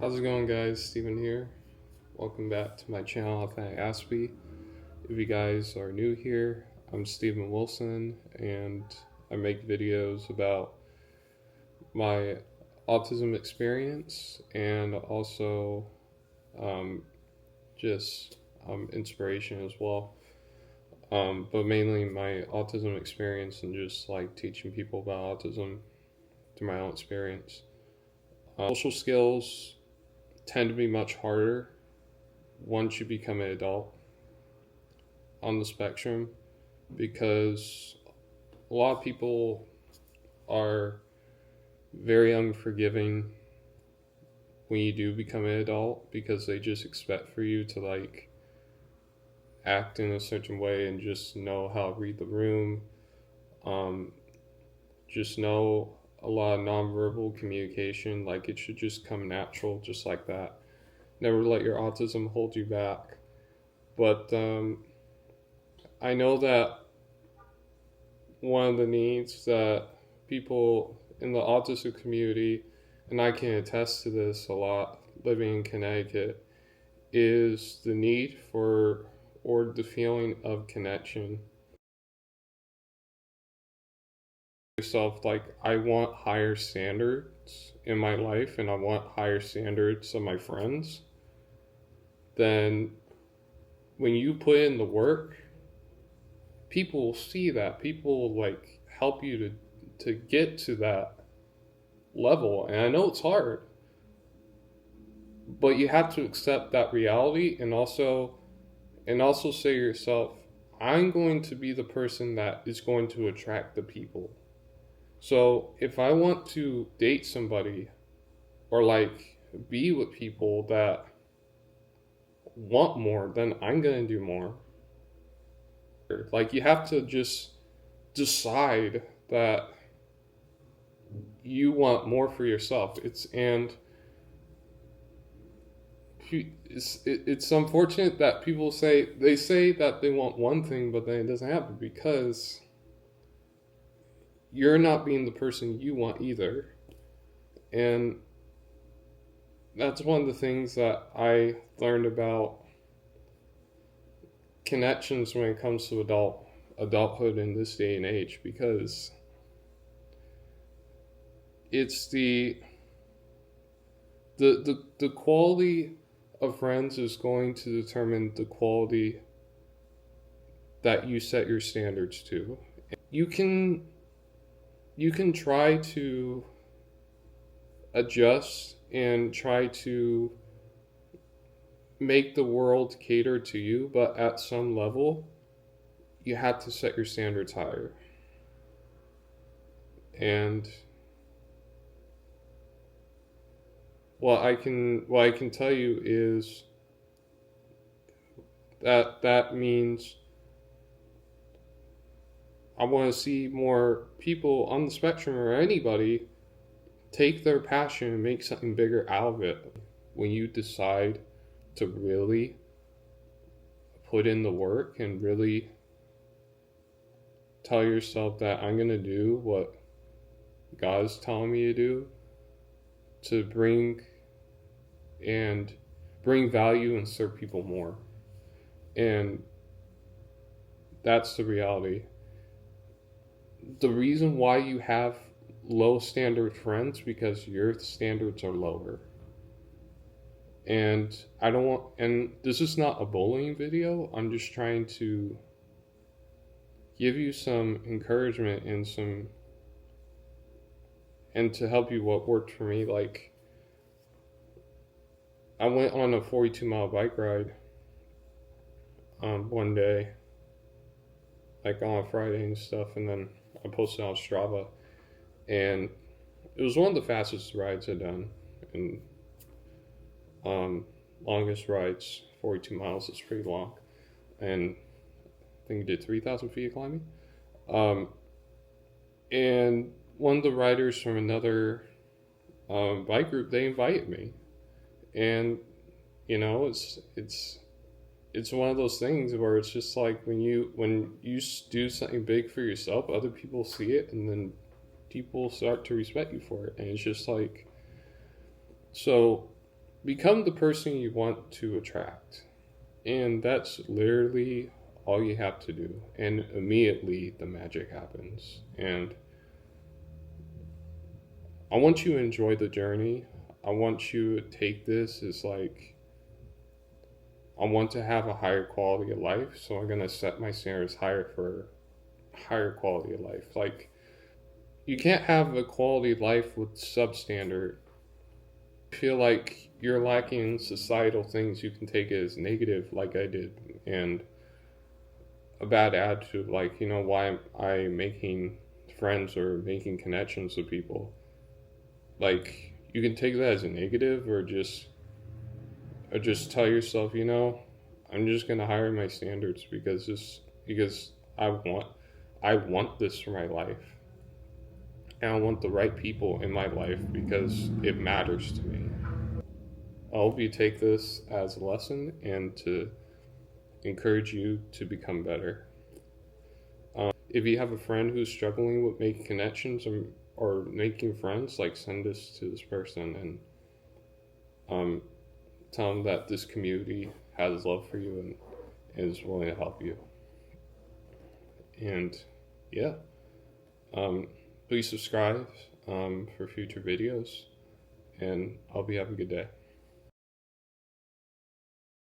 How's it going, guys? Steven here. Welcome back to my channel, Authentic Aspie. If you guys are new here, I'm Steven Wilson, and I make videos about my autism experience and also um, just inspiration as well. But mainly my autism experience and just like teaching people about autism through my own experience. Social skills tend to be much harder once you become an adult on the spectrum because a lot of people are very unforgiving when you do become an adult because they just expect for you to like act in a certain way and just know how to read the room, um, just know a lot of nonverbal communication. Like it should just come natural, just like that. Never let your autism hold you back. But I know that one of the needs that people in the autistic community, and I can attest to this a lot living in Connecticut, is the need for or the feeling of connection. Yourself, like, I want higher standards in my life and I want higher standards of my friends. Then when you put in the work, people will see that. People will like help you to get to that level. And I know it's hard, but you have to accept that reality and also say to yourself, I'm going to be the person that is going to attract the people. So if I want to date somebody or like be with people that want more, then I'm going to do more. Like you have to just decide that you want more for yourself. It's unfortunate that people say that they want one thing, but then it doesn't happen because you're not being the person you want either. And that's one of the things that I learned about connections when it comes to adulthood in this day and age, because it's the quality of friends is going to determine the quality that you set your standards to. You can try to adjust and try to make the world cater to you, but at some level you have to set your standards higher. And what I can tell you is that means I want to see more people on the spectrum or anybody take their passion and make something bigger out of it. When you decide to really put in the work and really tell yourself that I'm going to do what God is telling me to do to bring value and serve people more. And that's the reality. The reason why you have low standard friends because your standards are lower. And and this is not a bullying video. I'm just trying to give you some encouragement and to help you what worked for me. Like, I went on a 42-mile bike ride one day, like on a Friday and stuff, and then I posted on Strava, and it was one of the fastest rides I've done. And longest rides, 42 miles, is pretty long, and I think I did 3,000 feet of climbing. And one of the riders from another bike group, they invited me, and it's one of those things where it's just like when you do something big for yourself, other people see it, and then people start to respect you for it, and it's just like, so become the person you want to attract. And that's literally all you have to do. And immediately the magic happens. And I want you to enjoy the journey. I want you to take this as like, I want to have a higher quality of life. So I'm going to set my standards higher for higher quality of life. Like, you can't have a quality of life with substandard. I feel like you're lacking societal things, you can take it as negative, like I did, and a bad attitude, like, why am I making friends or making connections with people? Like, you can take that as a negative, or just tell yourself, I'm just gonna hire my standards because I want this for my life. And I want the right people in my life because it matters to me. I hope you take this as a lesson and to encourage you to become better. If you have a friend who's struggling with making connections or making friends, like, send this to this person and tell them that this community has love for you and is willing to help you. And yeah, please subscribe for future videos, and I hope you have a good day.